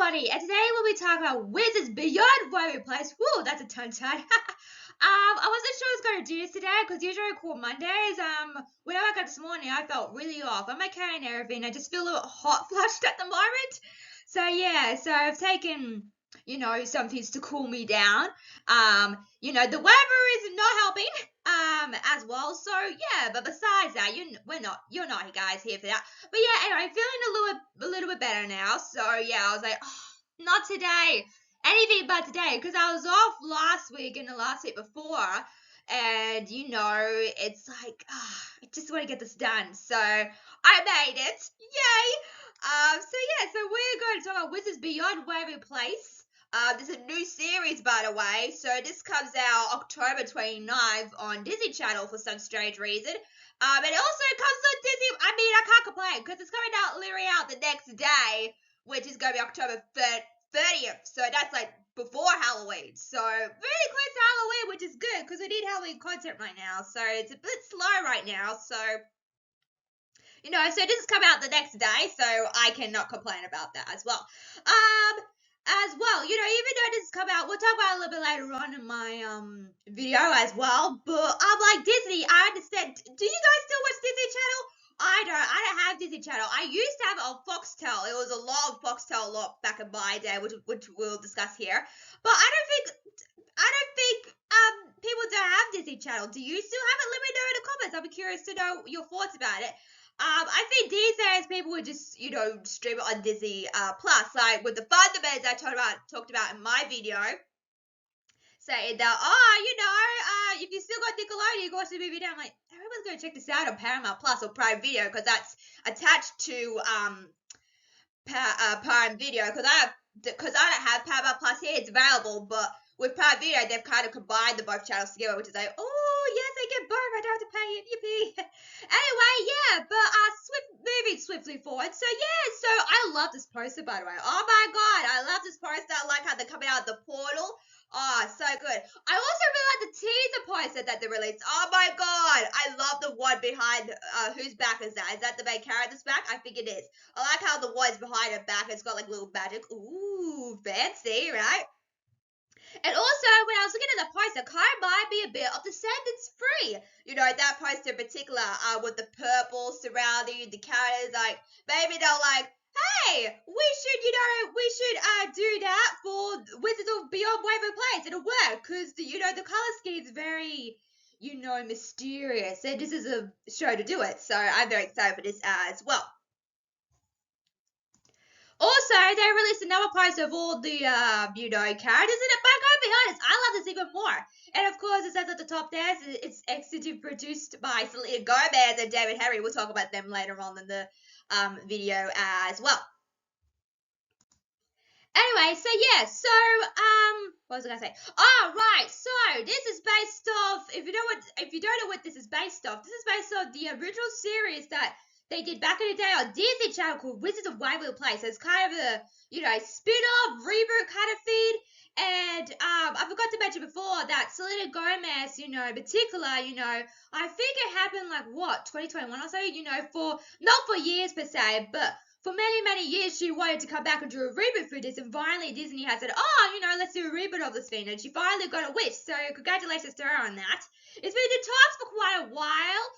everybody, and today we'll be talking about Wizards Beyond Waverly Place. Whoa, that's a tongue tie. I wasn't sure I was going to do this today because usually I record Mondays. When I woke up this morning, I felt really off. I'm okay and everything. I just feel a little hot flushed at the moment. So yeah, so I've taken, some things to cool me down. The weather is not helping. As well. So yeah, but besides that, you're not guys here for that. But yeah, anyway, I'm feeling a little bit better now. So yeah, I was like, oh, not today, anything but today, because I was off last week and the last week before, and it's like, I just want to get this done. So I made it, yay! So we're going to talk about Wizards Beyond Waverly Place. This is a new series, by the way. So this comes out October 29th on Disney Channel for some strange reason. And it also comes on Disney. I mean, I can't complain because it's coming out literally out the next day, which is going to be October 30th. So that's like before Halloween. So really close to Halloween, which is good because we need Halloween content right now. So it's a bit slow right now. So so this is coming out the next day, so I cannot complain about that as well. Even though this has come out, we'll talk about it a little bit later on in my video as well. But I'm like, Disney, I understand. Do you guys still watch Disney Channel? I don't have Disney Channel. I used to have it on Foxtel. It was a lot of Foxtel back in my day, which we'll discuss here. But I don't think people don't have Disney Channel. Do you still have it? Let me know in the comments. I'll be curious to know your thoughts about it. I think these days people would just, stream it on Disney Plus, like with the Thundermans I talked about in my video, saying that, if you still got Nickelodeon, you can watch the movie now. I'm like, everyone's going to check this out on Paramount Plus or Prime Video because that's attached to Prime Video because I don't have Paramount Plus here. It's available, but with Prime Video, they've kind of combined the both channels together, which is like, oh, yes, I get both. I don't have to pay it. Yippee. Anyway, yeah, but moving swiftly forward. So, yeah, I love this poster, by the way. Oh, my God. I love this poster. I like how they're coming out of the portal. Oh, so good. I also really like the teaser poster that they released. Oh, my God. I love the one behind, whose back is that? Is that the main character's back? I think it is. I like how the one's behind her back. It's got, like, little magic. Ooh, fancy, right? And also, when I was looking at the poster, it kind of reminded me a bit of Descendants 3. That poster in particular, with the purple surrounding the characters, like, maybe they're like, hey, we should do that for Wizards of Beyond Waverly Place. It'll work, because, the color scheme is very, mysterious, and this is a show to do it, so I'm very excited for this as well. Also, they released another poster of all the, characters in it, but I gotta be honest, I love this even more. And of course, it says at the top there, it's executive produced by Selena Gomez and David Henry. We'll talk about them later on in the video as well. Anyway, what was I gonna say? Oh, right, so this is based off, if you don't know what this is based off the original series that they did back in the day on Disney Channel called Wizards of Waverly Place. So it's kind of a, spin-off, reboot kind of feed. And I forgot to mention before that Selena Gomez, in particular, I think it happened 2021 or so, not for years per se, but for many, many years she wanted to come back and do a reboot for this, and finally Disney has said, let's do a reboot of this thing, and she finally got a wish, so congratulations to her on that. It's been in talks for quite a while.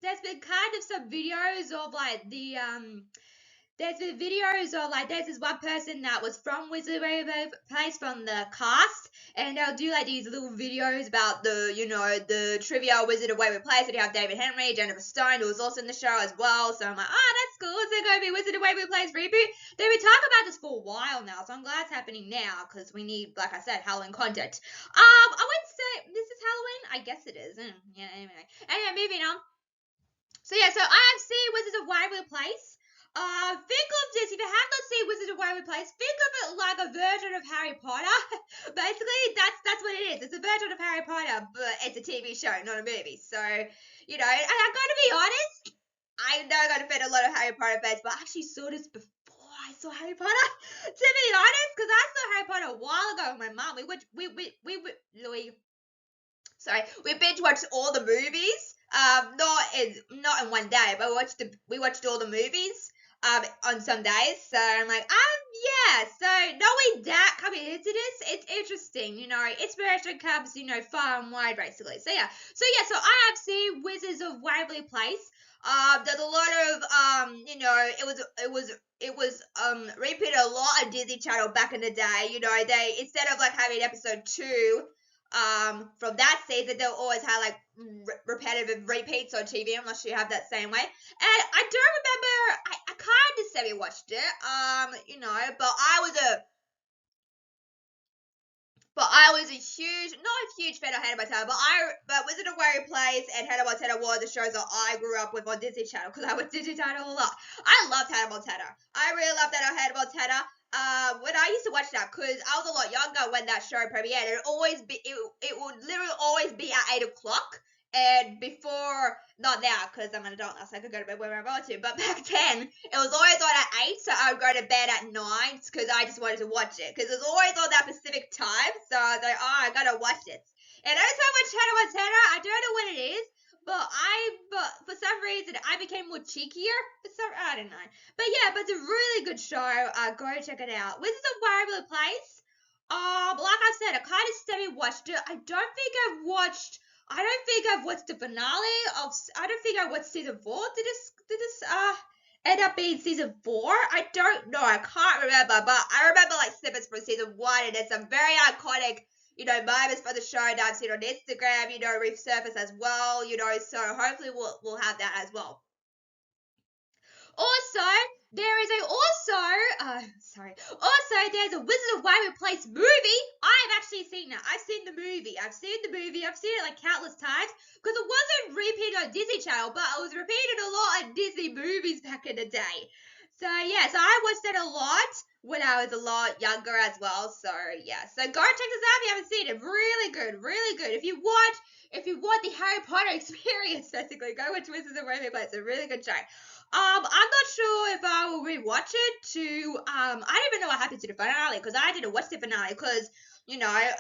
There's been kind of some videos of there's this one person that was from Wizard of Waverly Place from the cast, and they'll do these little videos about the trivia Wizard of Waverly Place, and you have David Henry, Jennifer Stone, who was also in the show as well, so I'm like, that's cool, is there going to be Wizard of Waverly Place reboot? They've been talking about this for a while now, so I'm glad it's happening now, because we need, like I said, Halloween content. I wouldn't say, this is Halloween? I guess it is. Yeah, anyway, moving on. So yeah, I have seen Wizards of Waverly Place. Think of this, if you have not seen Wizards of Waverly Place, think of it like a version of Harry Potter. Basically, that's what it is. It's a version of Harry Potter, but it's a TV show, not a movie. So, and I'm going to be honest, I know I'm going to offend a lot of Harry Potter fans, but I actually saw this before I saw Harry Potter. To be honest, because I saw Harry Potter a while ago with my mum. We binge watched all the movies. Not in one day, but we watched all the movies on some days. So I'm like, Yeah, so knowing that coming into this, it's interesting, inspiration comes, far and wide basically. So I have seen Wizards of Waverly Place. There's a lot of it was repeated a lot on Disney Channel back in the day. They instead of like having episode 2 from that season, they'll always have like repetitive repeats on TV unless you have that same way. And I don't remember. I kind of semi-watched it. But I was a huge, not a huge fan of Hannah Montana, but Wizard of Waverly Place and Hannah Montana were the shows that I grew up with on Disney Channel because I watched Disney Channel a lot. I loved Hannah Montana. I really loved that on Hannah Montana. When I used to watch that, because I was a lot younger when that show premiered, it would literally always be at 8 o'clock. And before, not now, because I'm an adult now, so I could go to bed whenever I want to. But back then, it was always on at 8, so I would go to bed at 9, because I just wanted to watch it. Because it was always on that Pacific time, so I was like, oh, I gotta watch it. And every time I watch Hannah Montana, I don't know what it is, but for some reason, I became more cheekier. I don't know. But yeah, but it's a really good show. Go check it out. Wizards of Waverly Place. Like I said, I kind of semi-watched it. I don't think I've watched the finale of. I don't think I watched season 4. Did this end up being season 4? I don't know. I can't remember, but I remember like snippets from season 1, and there's some very iconic, moments for the show that I've seen on Instagram, resurface as well, So hopefully we'll have that as well. Also, there's a Wizard of Waverly Place movie. I've actually seen that. I've seen the movie. I've seen it like countless times because it wasn't repeated on Disney Channel, but it was repeated a lot on Disney movies back in the day. So I watched it a lot when I was a lot younger as well. So go check this out if you haven't seen it. Really good, really good. If you want the Harry Potter experience, basically, go watch Wizards of Waverly Place. It's a really good show. I'm not sure if I will rewatch it I don't even know what happened to the finale because I didn't watch the finale because, I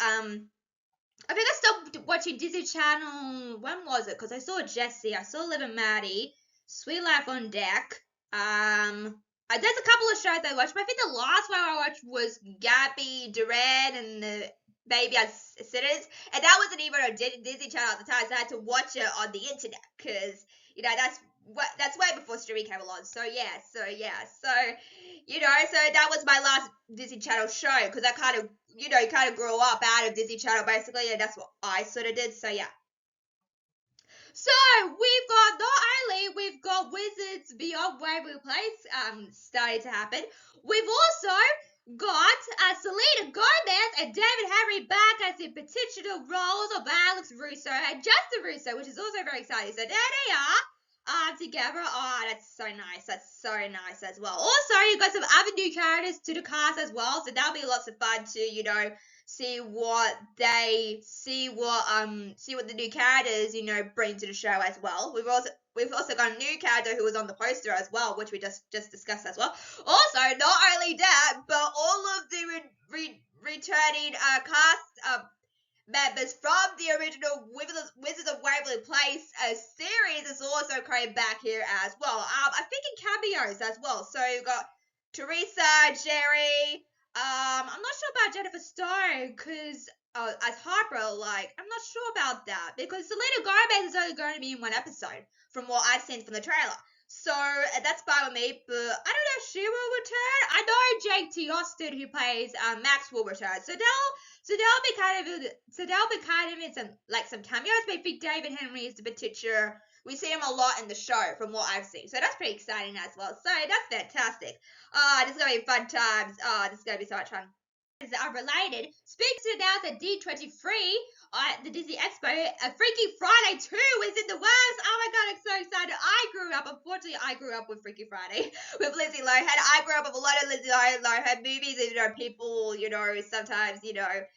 think I stopped watching Disney Channel, when was it? Because I saw Jessie, I saw Liv and Maddie, Sweet Life on Deck, there's a couple of shows I watched, but I think the last one I watched was Gabby Duran and the Baby Sitters, and that wasn't even on Disney Channel at the time, so I had to watch it on the internet, because, that's way before streaming came along. So that was my last Disney Channel show because I kind of grew up out of Disney Channel basically, and that's what I sort of did. So yeah. So we've got Wizards Beyond Waverly Place starting to happen. We've also got Selena Gomez and David Henry back as the titular roles of Alex Russo and Justin Russo, which is also very exciting. So there they are together. Oh, that's so nice. That's so nice as well. Also, you've got some other new characters to the cast as well, so that'll be lots of fun to, see what the new characters, bring to the show as well. We've also got a new character who was on the poster as well, which we just discussed as well. Also, not only that, but all of the returning cast members from the original Wizards of Waverly Place series is also coming back here as well. I think in cameos as well. So you've got Teresa, Jerry. I'm not sure about Jennifer Stone because as Harper, I'm not sure about that because Selena Gomez is only going to be in one episode from what I've seen from the trailer. So that's fine with me, but I don't know if she will return. I know Jake T. Austin, who plays Max, will return. So they'll be kind of in some cameos. But I think David Henry is the titular. We see him a lot in the show from what I've seen. So that's pretty exciting as well. So that's fantastic. This is gonna be fun times. This is gonna be so much fun. Are related. Speaks to now at D23 at the Disney Expo. Freaky Friday 2 is in the works. Oh my god, I'm so excited. Unfortunately, I grew up with Freaky Friday with Lindsay Lohan. I grew up with a lot of Lindsay Lohan movies. People, sometimes, there's a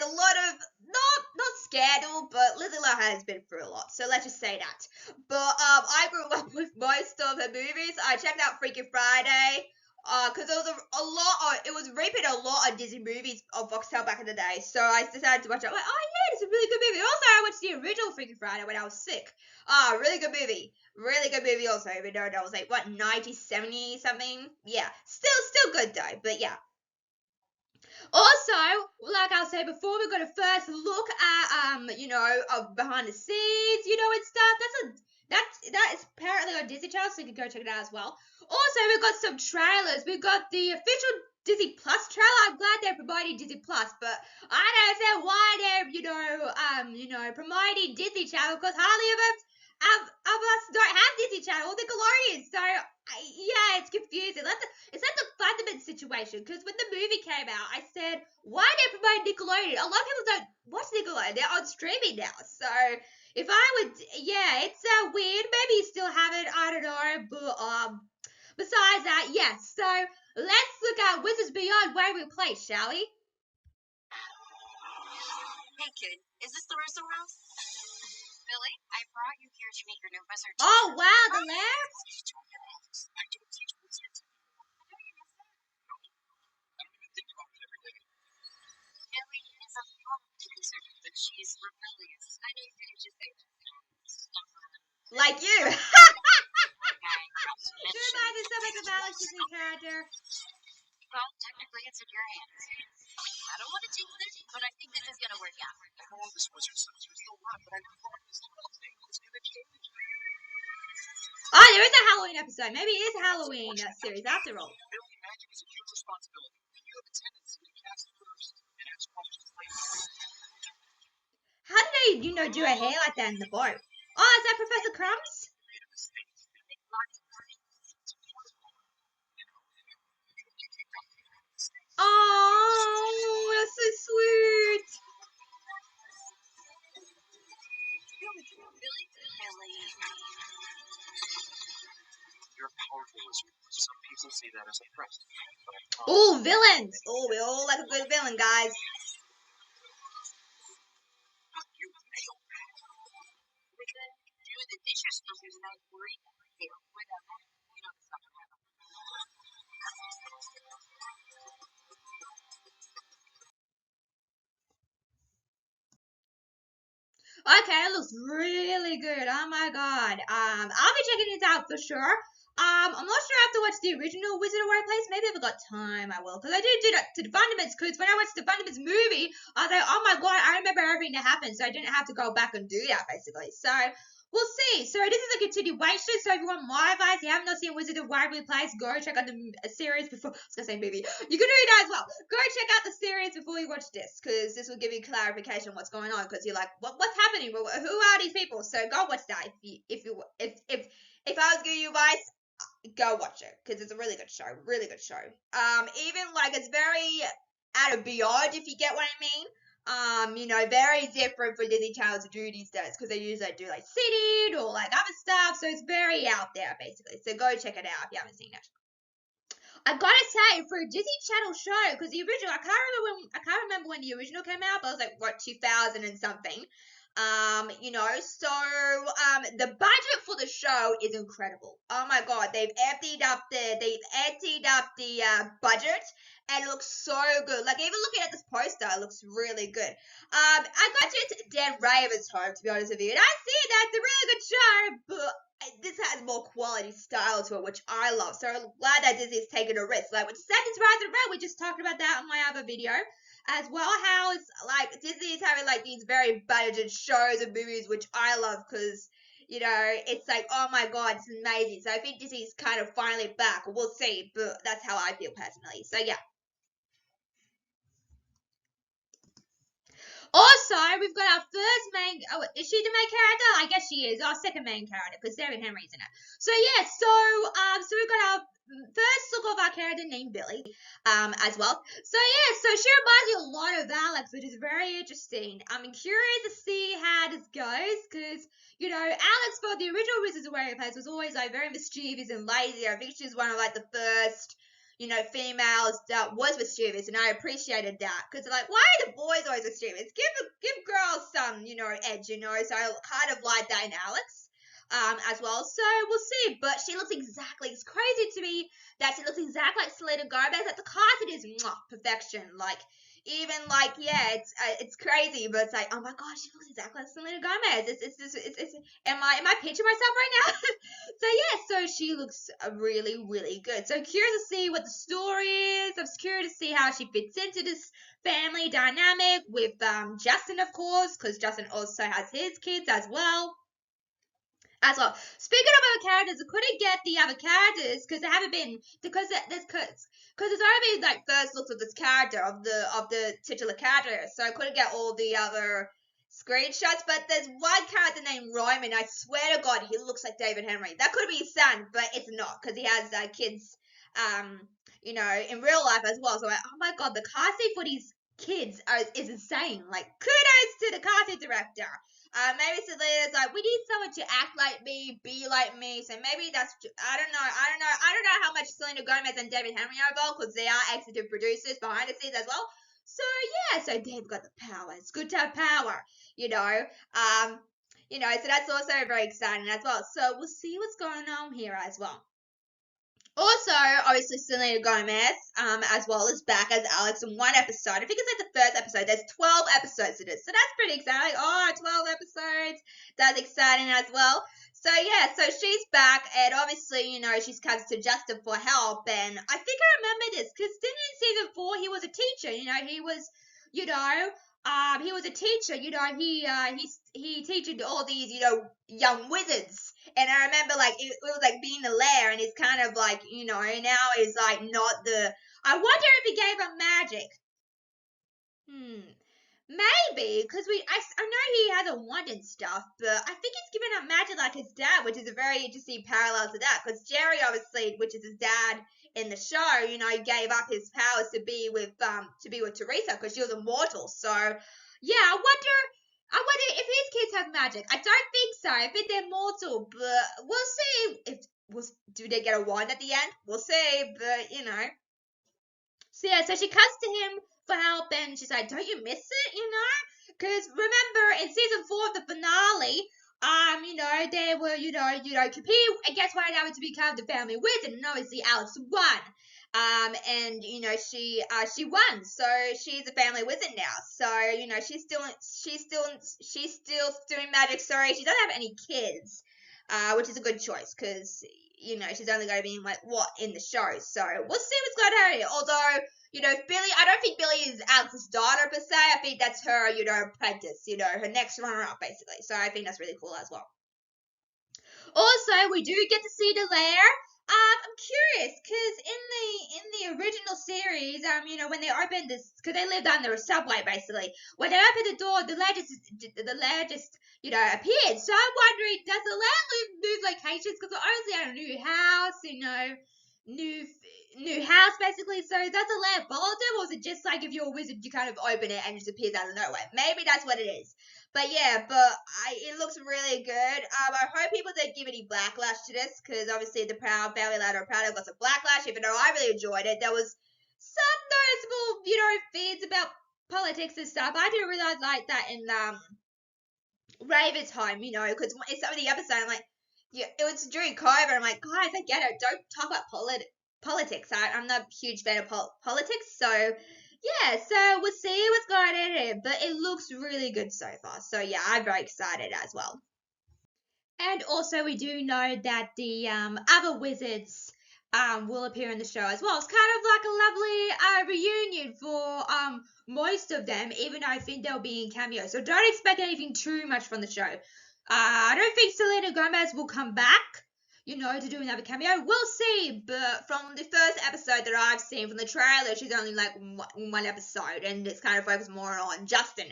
lot of, not scandal, but Lindsay Lohan has been through a lot. So let's just say that. But I grew up with most of her movies. I checked out Freaky Friday. Because it was repeated a lot on Disney movies on Foxtel back in the day, so I decided to watch it. I'm like, oh yeah, it's a really good movie. Also, I watched the original Freaky Friday when I was sick. Really good movie also, even though that was 90, 70 something. Yeah, still good. good though, but yeah. Also, like I was saying before, we've got a first look at of behind the scenes, and stuff. That is apparently on Disney Channel, so you can go check it out as well. Also, we've got some trailers. We've got the official Disney Plus trailer. I'm glad they're providing Disney Plus, but I don't understand why they're promoting Disney Channel, because hardly of us don't have Disney Channel or Nickelodeon. So yeah, it's confusing. It's like the Thundermans situation, because when the movie came out, I said, why are they promoting Nickelodeon? A lot of people don't watch Nickelodeon. They're on streaming now. So if I would, yeah, it's weird. Maybe you still have it. I don't know. But besides that, yes. So let's look at Wizards Beyond Waverly Place, shall we? Hey kid, is this the Russo house? Billy, I brought you here to meet your new wizard teacher. Oh wow, the lair? I don't teach wizards anymore. I don't even think about it every day. Billy is a punk wizard, but she's rebellious. I know you're gonna just say stubborn. Like you. This reminds me so much of Alex Disney character. Well, technically it's in your hands. I don't want to jinx it, but I think this is gonna work out. I know all this wizard stuff is a lot, but I know this little thing is gonna change. Oh, there is a Halloween episode. Maybe it is a Halloween series after all. Building magic is a huge responsibility. You have a tendency to cast first and ask questions later. How did they, do a hair like that in the boat? Oh, is that Professor Crumbs? Made a mistake. Oh, that's so sweet. Billy. You're a powerful wizard. Some people say that as a threat. Oh, villains. Oh, we all like a good villain, guys. You nailed that. With the dishes numbers and I worry without that, it's not gonna happen. Okay, it looks really good. Oh my god. I'll be checking this out for sure. I'm not sure I have to watch the original Wizard of Waverly Place. Maybe if I've got time, I will. Because I do that to the Thundermans. Because when I watched the Thundermans movie, I was like, oh my god, I remember everything that happened. So I didn't have to go back and do that, basically. So we'll see. So this is a continuation. So if you want my advice, you haven't not seen Wizard of Waverly Place, go check out the series before. I was going to say movie. You can do that as well. Go check out the series before you watch this. Because this will give you clarification on what's going on. Because you're like, what's happening? Who are these people? So go watch that. If I was giving you advice, go watch it, because it's a really good show. Really good show. Even like it's very out of beyond, if you get what I mean. Very different for Disney Channel to do these days, because they usually do like City or like other stuff, so it's very out there basically. So go check it out if you haven't seen it. I gotta say, for a Disney Channel show, because the original, I can't remember when the original came out, but it was like what, 2000 and something. The budget for the show is incredible. Oh my god, they've emptied up the budget, and it looks so good. Like, even looking at this poster, it looks really good. I got it Dan Raven's home, to be honest with you, and I see that it's a really good show, but this has more quality style to it, which I love. So I'm glad that Disney's taking a risk. Like with Descendants Rise and Red, we just talked about that on my other video as well. How it's like Disney is having like these very budgeted shows and movies, which I love, because it's like, oh my god, it's amazing. So I think Disney's kind of finally back. We'll see, but that's how I feel personally. So yeah. Also, we've got our first main. Oh, is she the main character? I guess she is. Our second main character, because David Henry's in it. So yeah. So we've got our first look of our character named Billy, as well. So yeah. So she reminds me a lot of Alex, which is very interesting. I'm curious to see how this goes, because Alex for the original Wizards of Waverly Place was always like very mischievous and lazy. I think she's one of like the first females that was mischievous, and I appreciated that, because like, why are the boys always mischievous? Give girls some, edge, so I kind of like that in Alex, as well. So we'll see, but she looks exactly, it's crazy to me that she looks exactly like Selena Gomez. Like, the casting is perfection. Like, even like, yeah, it's crazy, but it's like, oh my gosh, she looks exactly like Selena Gomez. It's am I picturing myself right now? So yeah, so she looks really, really good. So curious to see what the story is. I'm curious to see how she fits into this family dynamic with Justin, of course, because Justin also has his kids as well. Speaking of other characters, I couldn't get the other characters because they haven't been because there's only been like first looks of this character of the titular character, so I couldn't get all the other screenshots. But there's one character named Ryman. I swear to God, he looks like David Henry. That could be his son, but it's not because he has kids, in real life as well. So oh my God, the casting for these kids is insane. Like kudos to the casting director. Maybe Selena's like, we need someone to act like me, be like me. So maybe that's, I don't know how much Selena Gomez and David Henry are involved because they are executive producers behind the scenes as well. So yeah, so they've got the power. It's good to have power, so that's also very exciting as well. So we'll see what's going on here as well. Also, obviously, Selena Gomez, as well as back as Alex in one episode. I think it's like the first episode. There's 12 episodes to this, so that's pretty exciting. Oh, 12 episodes. That's exciting as well. So yeah, so she's back, and obviously, she comes to Justin for help. And I think I remember this because didn't in season 4 he was a teacher? He was, he was a teacher. He teaching all these, young wizards. And I remember, like, it was like being a lair, and it's kind of like, now it's like not the. I wonder if he gave her magic. Maybe, because I know he has a wand and stuff, but I think he's given up magic like his dad, which is a very interesting parallel to that. Because Jerry, obviously, which is his dad in the show, gave up his powers to be with Teresa because she was immortal. So, yeah, I wonder if his kids have magic. I don't think so. I think they're mortal, but we'll see. Do they get a wand at the end? We'll see, but So yeah, so she comes to him for help, and she's like, "Don't you miss it? Because remember in season 4 of the finale, they were, competing against one another to become the family wizard, and obviously Alex won. And she won, so she's a family wizard now. So she's still doing magic. Sorry, she doesn't have any kids, which is a good choice because she's only going to be in the show. So we'll see what's going to happen. Although Billy, I don't think Billy is Alex's daughter per se. I think that's her apprentice. Her next runner up basically. So I think that's really cool as well. Also, we do get to see the lair. I'm curious because in the original series, when they opened this, because they lived under a subway basically. When they opened the door, the lair just appeared. So I'm wondering, does the lair move locations? Because we're obviously at a new house, new house basically. So does the lair follow them, or is it just like if you're a wizard, you kind of open it and it just appears out of nowhere? Maybe that's what it is. But yeah, it looks really good. I hope people don't give any backlash to this, because obviously the Proud Family Ladder Proud got some backlash, even though I really enjoyed it. There was some noticeable, feeds about politics and stuff. I didn't realize like that in Raven's home, because in some of the episodes, I'm like, yeah, it was during COVID. I'm like, guys, I get it. Don't talk about politics. I'm not a huge fan of politics, so. Yeah, so we'll see what's going on here, but it looks really good so far. So yeah, I'm very excited as well. And also, we do know that the other wizards will appear in the show as well. It's kind of like a lovely reunion for most of them, even though I think they'll be in cameos. So don't expect anything too much from the show. I don't think Selena Gomez will come back, to do another cameo. We'll see, but from the first episode that I've seen from the trailer, she's only like one episode, and it's kind of focused more on Justin,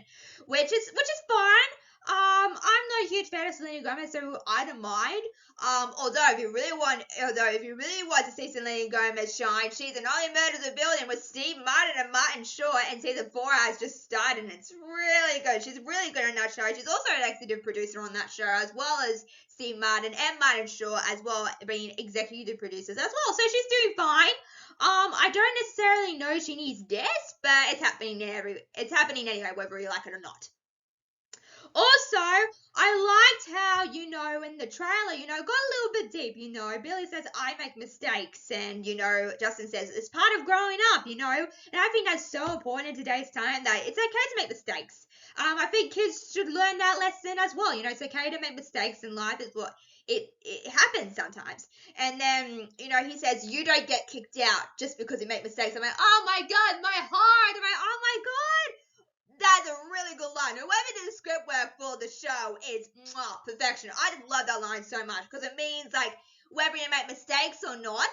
which is fine. I'm not a huge fan of Selena Gomez, so I don't mind. Although if you really want to see Selena Gomez shine, she's in Only Murders in the Building with Steve Martin and Martin Short, and season 4 has just started, and it's really good. She's really good in that show. She's also an executive producer on that show, as well as Steve Martin and Martin Short, as well being executive producers as well. So she's doing fine. I don't necessarily know she needs this, but it's happening anyway, whether you like it or not. Also, I liked how, in the trailer, got a little bit deep, Billy says, I make mistakes, and, Justin says, it's part of growing up, and I think that's so important in today's time that it's okay to make mistakes. I think kids should learn that lesson as well, it's okay to make mistakes in life, is what it happens sometimes. And then, he says, you don't get kicked out just because you make mistakes. I'm like, oh my God, my heart, I'm like, oh my God. That's a really good line. Whoever did the script work for the show is perfection. I just love that line so much because it means like whether you make mistakes or not,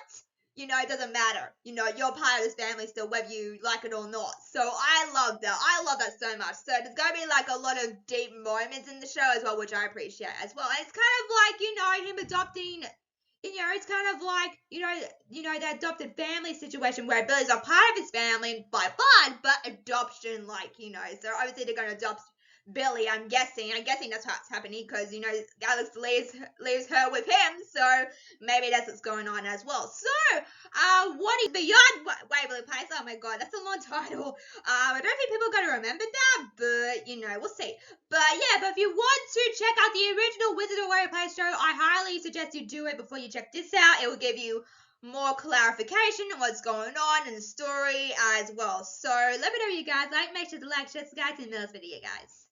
it doesn't matter. You're part of this family still, whether you like it or not. So I love that. I love that so much. So there's gonna be like a lot of deep moments in the show as well, which I appreciate as well. And it's kind of like, him adopting. It's kind of like, that adopted family situation where Billy's a part of his family by blood, but adoption, so obviously they're going to adopt Billy, I'm guessing. That's what's happening because, Alex leaves her with him, so maybe that's what's going on as well. So, what is Beyond Waverly Place? Oh my God, that's a long title. I don't think people are going to remember that, but, we'll see. But if you want to check out the original Wizard of Waverly Place show, I highly suggest you do it before you check this out. It will give you more clarification on what's going on in the story as well. So let me know you guys like. Make sure to like, share, subscribe to the video, guys.